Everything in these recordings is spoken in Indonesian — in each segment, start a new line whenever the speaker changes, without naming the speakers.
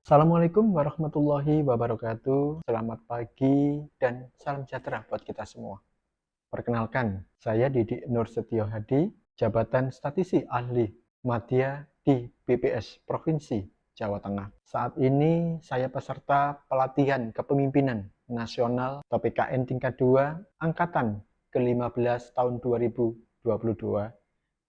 Assalamualaikum warahmatullahi wabarakatuh. Selamat pagi dan salam sejahtera buat kita semua. Perkenalkan, saya Didik Nur Setio Hadi, Jabatan Statisi Ahli Madya di BPS Provinsi Jawa Tengah. Saat ini saya peserta pelatihan kepemimpinan nasional atau PKN tingkat 2 angkatan ke-15 tahun 2022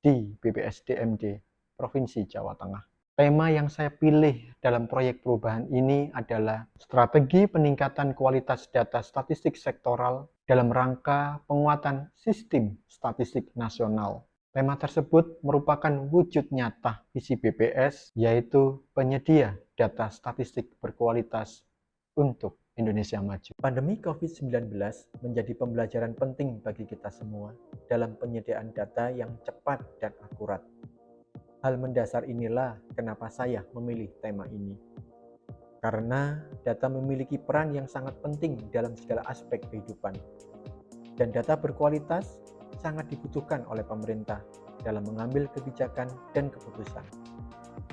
di BPS DMD Provinsi Jawa Tengah. Tema yang saya pilih dalam proyek perubahan ini adalah strategi peningkatan kualitas data statistik sektoral dalam rangka penguatan sistem statistik nasional. Tema tersebut merupakan wujud nyata visi BPS, yaitu penyedia data statistik berkualitas untuk Indonesia maju. Pandemi COVID-19 menjadi pembelajaran penting bagi kita semua dalam penyediaan data yang cepat dan akurat. Hal mendasar inilah kenapa saya memilih tema ini. Karena data memiliki peran yang sangat penting dalam segala aspek kehidupan. Dan data berkualitas sangat dibutuhkan oleh pemerintah dalam mengambil kebijakan dan keputusan.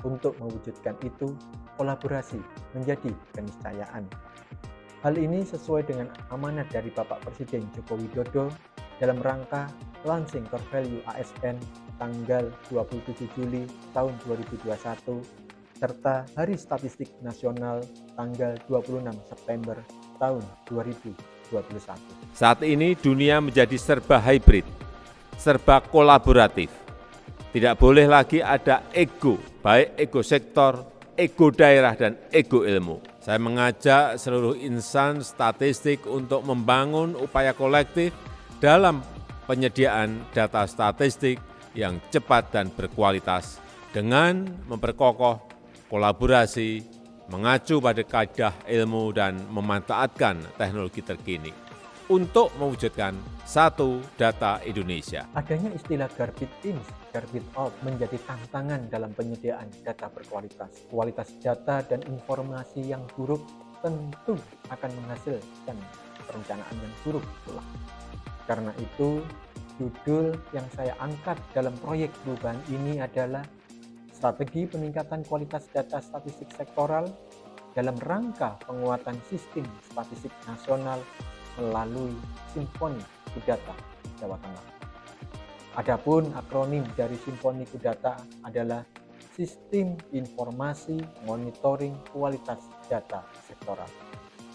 Untuk mewujudkan itu, kolaborasi menjadi keniscayaan. Hal ini sesuai dengan amanat dari Bapak Presiden Joko Widodo dalam rangka launching Core Value ASN tanggal 27 Juli tahun 2021 serta Hari Statistik Nasional tanggal 26 September tahun 2021.
Saat ini dunia menjadi serba hybrid, serba kolaboratif. Tidak boleh lagi ada ego, baik ego sektor, ego daerah, dan ego ilmu. Saya mengajak seluruh insan statistik untuk membangun upaya kolektif dalam penyediaan data statistik yang cepat dan berkualitas dengan memperkokoh kolaborasi, mengacu pada kaidah ilmu dan memanfaatkan teknologi terkini untuk mewujudkan satu data Indonesia.
Adanya istilah garbage in, garbage out menjadi tantangan dalam penyediaan data berkualitas. Kualitas data dan informasi yang buruk tentu akan menghasilkan perencanaan yang buruk pula. Karena itu, judul yang saya angkat dalam proyek perubahan ini adalah Strategi Peningkatan Kualitas Data Statistik Sektoral dalam rangka penguatan sistem statistik nasional melalui Simfoni Kudata Jawa Tengah. Adapun akronim dari Simfoni Kudata adalah Sistem Informasi Monitoring Kualitas Data Sektoral.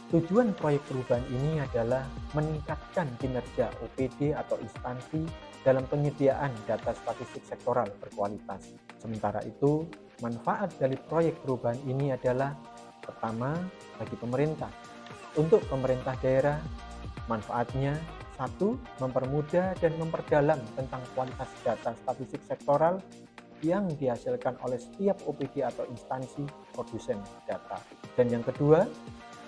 Tujuan proyek perubahan ini adalah meningkatkan kinerja OPD atau instansi dalam penyediaan data statistik sektoral berkualitas. Sementara itu, manfaat dari proyek perubahan ini adalah pertama, bagi pemerintah. Untuk pemerintah daerah, manfaatnya satu, mempermudah dan memperdalam tentang kualitas data statistik sektoral yang dihasilkan oleh setiap OPD atau instansi produsen data. Dan yang kedua,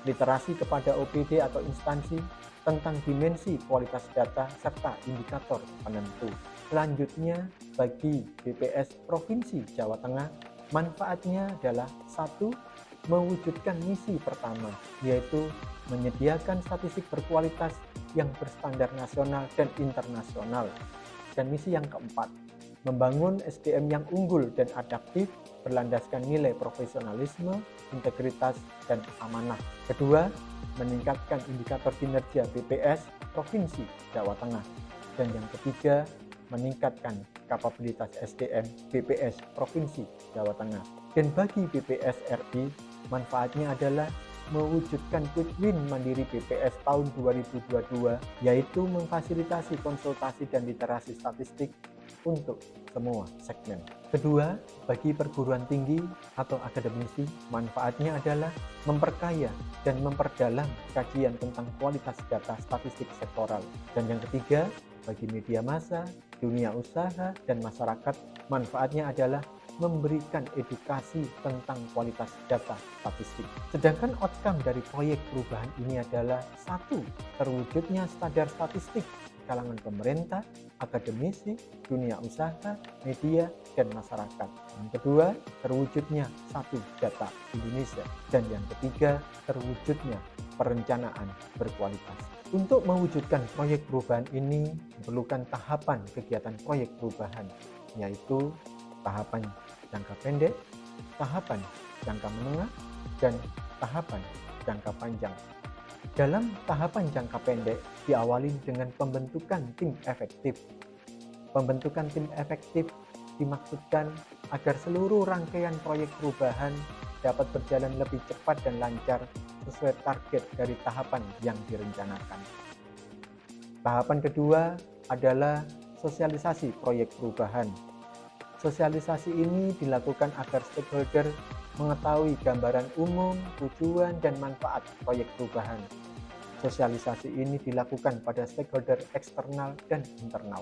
literasi kepada OPD atau instansi tentang dimensi kualitas data serta indikator penentu. Selanjutnya, bagi BPS Provinsi Jawa Tengah, manfaatnya adalah satu, mewujudkan misi pertama, yaitu menyediakan statistik berkualitas yang berstandar nasional dan internasional. Dan misi yang keempat, membangun SDM yang unggul dan adaptif berlandaskan nilai profesionalisme, integritas, dan amanah. Kedua, meningkatkan indikator kinerja BPS Provinsi Jawa Tengah. Dan yang ketiga, meningkatkan kapabilitas SDM BPS Provinsi Jawa Tengah. Dan bagi BPS RI, manfaatnya adalah mewujudkan quick win mandiri BPS tahun 2022, yaitu memfasilitasi konsultasi dan literasi statistik untuk semua segmen. Kedua, bagi perguruan tinggi atau akademisi, manfaatnya adalah memperkaya dan memperdalam kajian tentang kualitas data statistik sektoral. Dan yang ketiga, bagi media massa, dunia usaha, dan masyarakat, manfaatnya adalah memberikan edukasi tentang kualitas data statistik. Sedangkan outcome dari proyek perubahan ini adalah satu, terwujudnya standar statistik di kalangan pemerintah, akademisi, dunia usaha, media, dan masyarakat. Yang kedua, terwujudnya satu data Indonesia. Dan yang ketiga, terwujudnya perencanaan berkualitas. Untuk mewujudkan proyek perubahan ini diperlukan tahapan kegiatan proyek perubahan, yaitu tahapan jangka pendek, tahapan jangka menengah, dan tahapan jangka panjang. Dalam tahapan jangka pendek diawali dengan pembentukan tim efektif. Pembentukan tim efektif dimaksudkan agar seluruh rangkaian proyek perubahan dapat berjalan lebih cepat dan lancar sesuai target dari tahapan yang direncanakan. Tahapan kedua adalah sosialisasi proyek perubahan. Sosialisasi ini dilakukan agar stakeholder mengetahui gambaran umum, tujuan, dan manfaat proyek perubahan. Sosialisasi ini dilakukan pada stakeholder eksternal dan internal.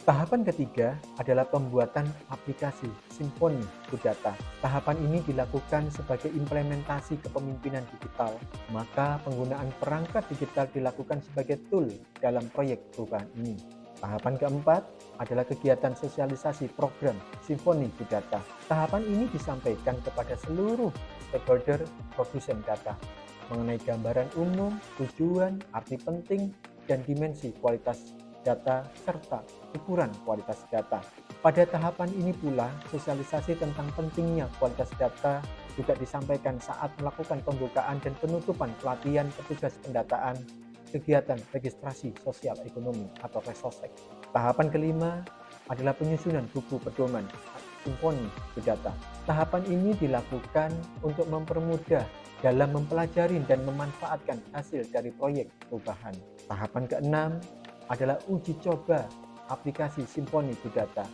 Tahapan ketiga adalah pembuatan aplikasi Simfoni Kudata. Tahapan ini dilakukan sebagai implementasi kepemimpinan digital, maka penggunaan perangkat digital dilakukan sebagai tool dalam proyek perubahan ini. Tahapan keempat adalah kegiatan sosialisasi program Simfoni Kudata. Tahapan ini disampaikan kepada seluruh stakeholder produsen data mengenai gambaran umum, tujuan, arti penting, dan dimensi kualitas data serta ukuran kualitas data. Pada tahapan ini pula, sosialisasi tentang pentingnya kualitas data juga disampaikan saat melakukan pembukaan dan penutupan pelatihan petugas pendataan kegiatan registrasi sosial ekonomi atau RESOSEK. Tahapan kelima adalah penyusunan buku pedoman Simfoni Kudata. Tahapan ini dilakukan untuk mempermudah dalam mempelajari dan memanfaatkan hasil dari proyek perubahan. Tahapan keenam adalah uji coba aplikasi Simfoni Kudata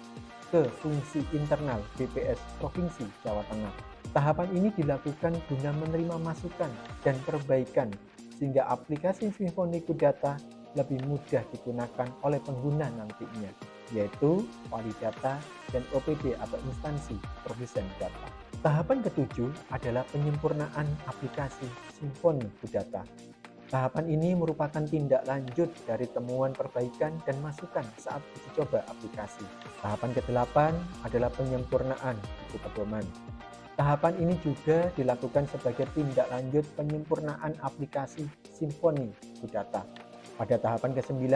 ke fungsi internal BPS Provinsi Jawa Tengah. Tahapan ini dilakukan guna menerima masukan dan perbaikan sehingga aplikasi Simfoni Kudata lebih mudah digunakan oleh pengguna nantinya, yaitu wali data dan OPD atau instansi produsen data. Tahapan ketujuh adalah penyempurnaan aplikasi Simfoni Kudata. Tahapan ini merupakan tindak lanjut dari temuan perbaikan dan masukan saat uji coba aplikasi. Tahapan ke-8 adalah penyempurnaan buku pedoman. Tahapan ini juga dilakukan sebagai tindak lanjut penyempurnaan aplikasi Simfoni Kudata. Pada tahapan ke-9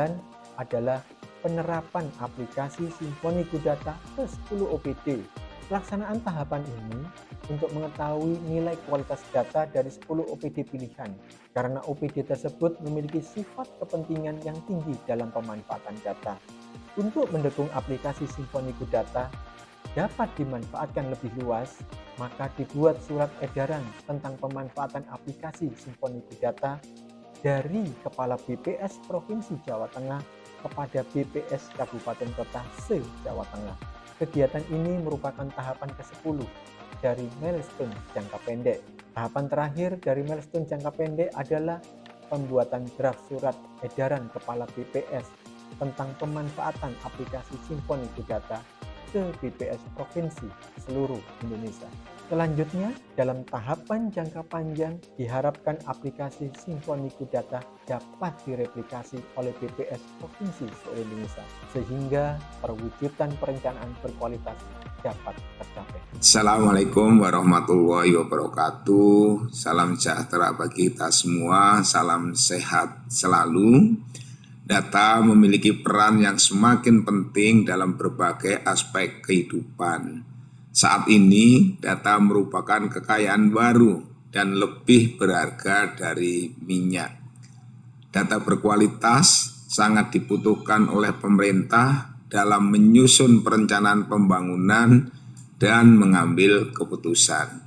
adalah penerapan aplikasi Simfoni Kudata ke 10 OPD. Pelaksanaan tahapan ini untuk mengetahui nilai kualitas data dari 10 OPD pilihan, karena OPD tersebut memiliki sifat kepentingan yang tinggi dalam pemanfaatan data. Untuk mendukung aplikasi Simfoni Kudata dapat dimanfaatkan lebih luas, maka dibuat surat edaran tentang pemanfaatan aplikasi Simfoni Kudata dari Kepala BPS Provinsi Jawa Tengah kepada BPS Kabupaten Kota se-Jawa Tengah. Kegiatan ini merupakan tahapan ke-10 dari milestone jangka pendek. Tahapan terakhir dari milestone jangka pendek adalah pembuatan draft surat edaran Kepala BPS tentang pemanfaatan aplikasi Simfoni Kudata ke BPS Provinsi seluruh Indonesia. Selanjutnya, dalam tahapan jangka panjang, diharapkan aplikasi Simfoni Kudata dapat direplikasi oleh BPS Provinsi seluruh Indonesia, sehingga perwujudan perencanaan berkualitas dapat tercapai.
Assalamualaikum warahmatullahi wabarakatuh. Salam sejahtera bagi kita semua, salam sehat selalu. Data memiliki peran yang semakin penting dalam berbagai aspek kehidupan. Saat ini, data merupakan kekayaan baru dan lebih berharga dari minyak. Data berkualitas sangat dibutuhkan oleh pemerintah dalam menyusun perencanaan pembangunan dan mengambil keputusan.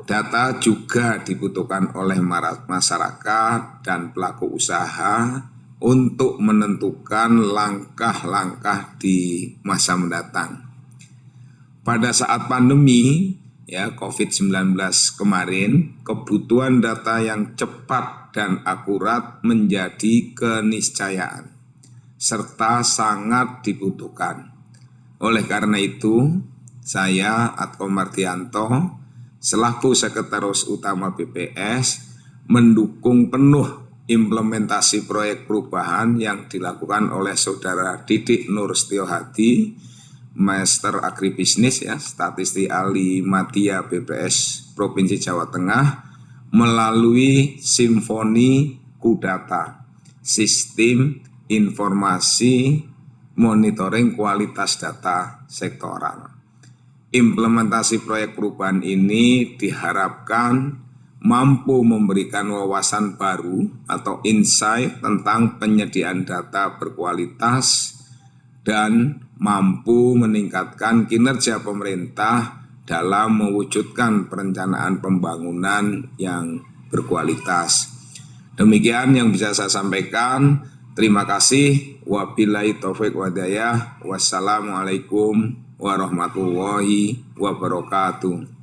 Data juga dibutuhkan oleh masyarakat dan pelaku usaha untuk menentukan langkah-langkah di masa mendatang. Pada saat pandemi COVID-19 kemarin, kebutuhan data yang cepat dan akurat menjadi keniscayaan serta sangat dibutuhkan. Oleh karena itu, saya Atko Mardianto selaku Sekretaris Utama BPS mendukung penuh implementasi proyek perubahan yang dilakukan oleh Saudara Didik Nur Setio Hadi, Master Agribisnis Statistik Ahli Madya BPS Provinsi Jawa Tengah melalui Simfoni Kudata, Sistem Informasi Monitoring Kualitas Data Sektoral. Implementasi proyek perubahan ini diharapkan mampu memberikan wawasan baru atau insight tentang penyediaan data berkualitas dan mampu meningkatkan kinerja pemerintah dalam mewujudkan perencanaan pembangunan yang berkualitas. Demikian yang bisa saya sampaikan. Terima kasih. Wabillahi taufiq wadayah. Wassalamualaikum warahmatullahi wabarakatuh.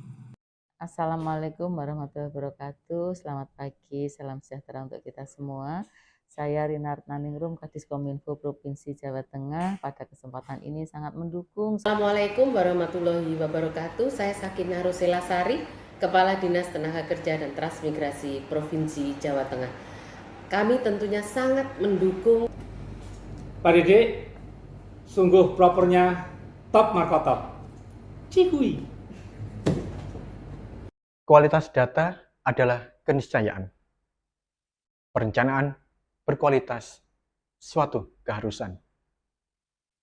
Assalamualaikum warahmatullahi wabarakatuh. Selamat pagi, salam sejahtera untuk kita semua. Saya Rina Retnaningrum, Kadiskominfo Provinsi Jawa Tengah. Pada kesempatan ini sangat mendukung.
Assalamualaikum warahmatullahi wabarakatuh. Saya Sakinah Roselasari, Kepala Dinas Tenaga Kerja dan Transmigrasi Provinsi Jawa Tengah. Kami tentunya sangat mendukung.
Pak Dede, sungguh propernya top markot top. Cihui.
Kualitas data adalah keniscayaan. Perencanaan berkualitas suatu keharusan.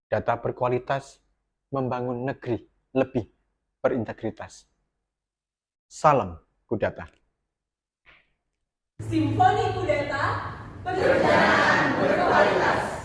Data berkualitas membangun negeri lebih berintegritas. Salam Kudata.
Simfoni Kudata, perencanaan berkualitas.